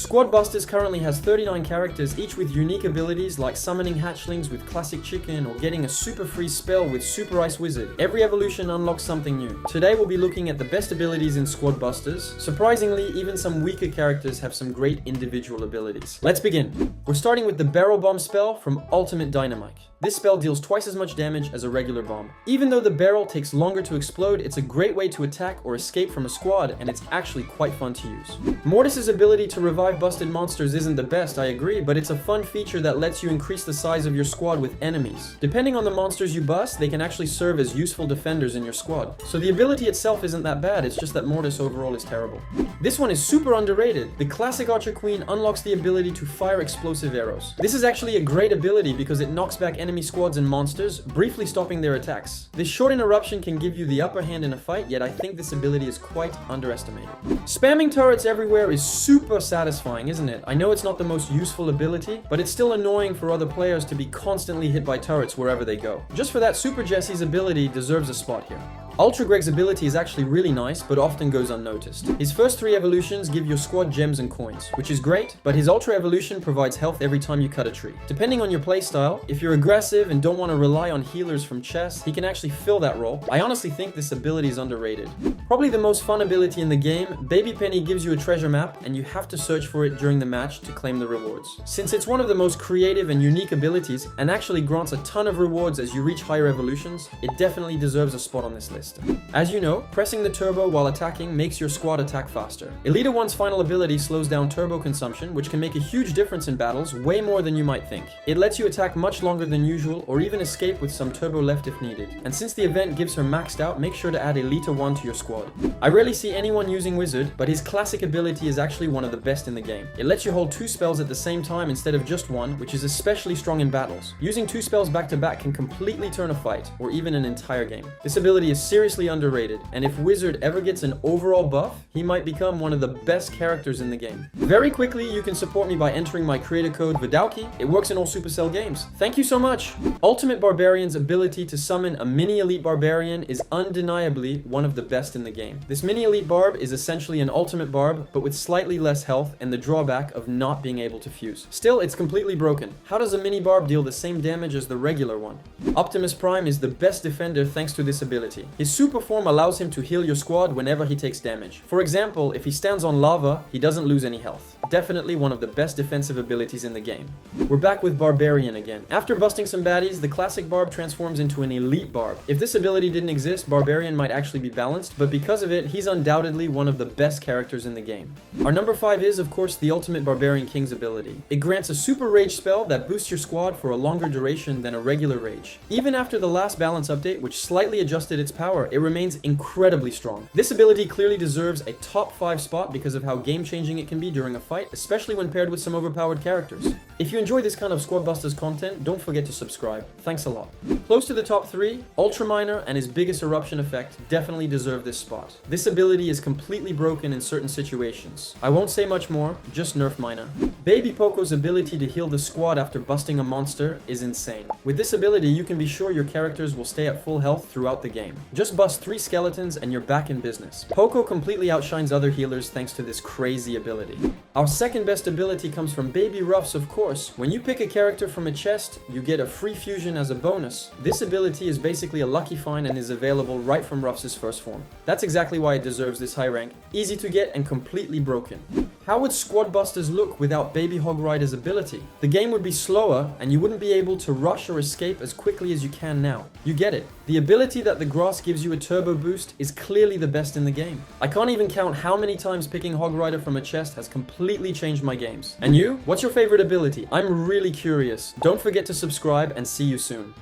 Squadbusters currently has 39 characters, each with unique abilities like summoning hatchlings with classic chicken or getting a super free spell with super ice wizard. Every evolution unlocks something new. Today we'll be looking at the best abilities in Squadbusters. Surprisingly, even some weaker characters have some great individual abilities. Let's begin. We're starting with the Barrel Bomb spell from Ultimate Dynamite. This spell deals twice as much damage as a regular bomb. Even though the barrel takes longer to explode, it's a great way to attack or escape from a squad, and it's actually quite fun to use. Mortis's ability to revive busted monsters isn't the best, I agree, but it's a fun feature that lets you increase the size of your squad with enemies. Depending on the monsters you bust, they can actually serve as useful defenders in your squad. So the ability itself isn't that bad, it's just that Mortis overall is terrible. This one is super underrated. The classic Archer Queen unlocks the ability to fire explosive arrows. This is actually a great ability because it knocks back enemy squads and monsters, briefly stopping their attacks. This short interruption can give you the upper hand in a fight, yet I think this ability is quite underestimated. Spamming turrets everywhere is super satisfying, isn't it? I know it's not the most useful ability, but it's still annoying for other players to be constantly hit by turrets wherever they go. Just for that, Super Jesse's ability deserves a spot here. Ultra Greg's ability is actually really nice, but often goes unnoticed. His first 3 evolutions give your squad gems and coins, which is great, but his Ultra evolution provides health every time you cut a tree. Depending on your playstyle, if you're aggressive and don't want to rely on healers from chests, he can actually fill that role. I honestly think this ability is underrated. Probably the most fun ability in the game, Baby Penny gives you a treasure map, and you have to search for it during the match to claim the rewards. Since it's one of the most creative and unique abilities, and actually grants a ton of rewards as you reach higher evolutions, it definitely deserves a spot on this list. As you know, pressing the turbo while attacking makes your squad attack faster. Elita 1's final ability slows down turbo consumption, which can make a huge difference in battles, way more than you might think. It lets you attack much longer than usual, or even escape with some turbo left if needed. And since the event gives her maxed out, make sure to add Elita 1 to your squad. I rarely see anyone using Wizard, but his classic ability is actually one of the best in the game. It lets you hold 2 spells at the same time instead of just one, which is especially strong in battles. Using 2 spells back to back can completely turn a fight, or even an entire game. This ability is seriously underrated, and if Wizard ever gets an overall buff, he might become one of the best characters in the game. Very quickly, you can support me by entering my creator code Vadowki. It works in all Supercell games. Thank you so much! Ultimate Barbarian's ability to summon a mini elite barbarian is undeniably one of the best in the game. This mini elite barb is essentially an ultimate barb, but with slightly less health and the drawback of not being able to fuse. Still, it's completely broken. How does a mini barb deal the same damage as the regular one? Optimus Prime is the best defender thanks to this ability. His super form allows him to heal your squad whenever he takes damage. For example, if he stands on lava, he doesn't lose any health. Definitely one of the best defensive abilities in the game. We're back with Barbarian again. After busting some baddies, the classic barb transforms into an elite barb. If this ability didn't exist, Barbarian might actually be balanced, but because of it, he's undoubtedly one of the best characters in the game. Our number 5 is, of course, the Ultimate Barbarian King's ability. It grants a super rage spell that boosts your squad for a longer duration than a regular rage. Even after the last balance update, which slightly adjusted its power, it remains incredibly strong. This ability clearly deserves a top 5 spot because of how game-changing it can be during a fight, especially when paired with some overpowered characters. If you enjoy this kind of Squadbusters content, don't forget to subscribe. Thanks a lot. Close to the top 3, Ultraminer and his biggest eruption effect definitely deserve this spot. This ability is completely broken in certain situations. I won't say much more, just nerf Miner. Baby Poco's ability to heal the squad after busting a monster is insane. With this ability, you can be sure your characters will stay at full health throughout the game. Just bust 3 skeletons and you're back in business. Poco completely outshines other healers thanks to this crazy ability. Our second best ability comes from Baby Ruffs, of course. When you pick a character from a chest, you get a free fusion as a bonus. This ability is basically a lucky find and is available right from Ruffs' first form. That's exactly why it deserves this high rank. Easy to get and completely broken. How would Squadbusters look without Baby Hog Rider's ability? The game would be slower and you wouldn't be able to rush or escape as quickly as you can now. You get it. The ability that the grass gives you a turbo boost is clearly the best in the game. I can't even count how many times picking Hog Rider from a chest has completely changed my games. And you? What's your favorite ability? I'm really curious. Don't forget to subscribe and see you soon.